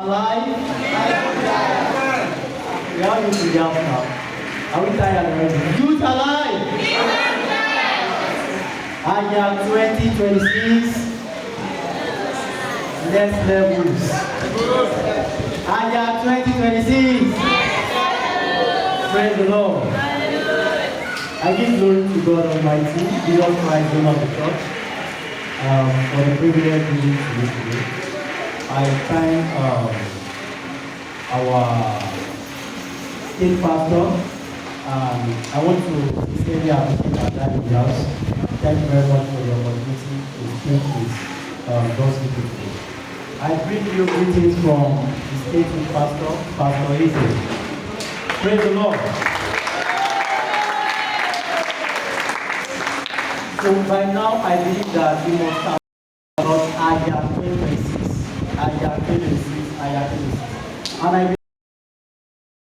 Alive? We all need to yell now. Are we tired already? Youth alive? Aya 2026. Next levels. Aya 2026. Praise the Lord. I give glory to God Almighty, Jesus Christ, the Lord of the church, for the privilege to be today. I thank our state pastor. I want to sincerely appreciate our dad in the house. Thank you very much for the opportunity to speak with God's people today. I bring you greetings from the state pastor, Pastor Eze. Praise the Lord. So by now, I believe that we must have about Aya 26, Aya 26, Aya 26. And I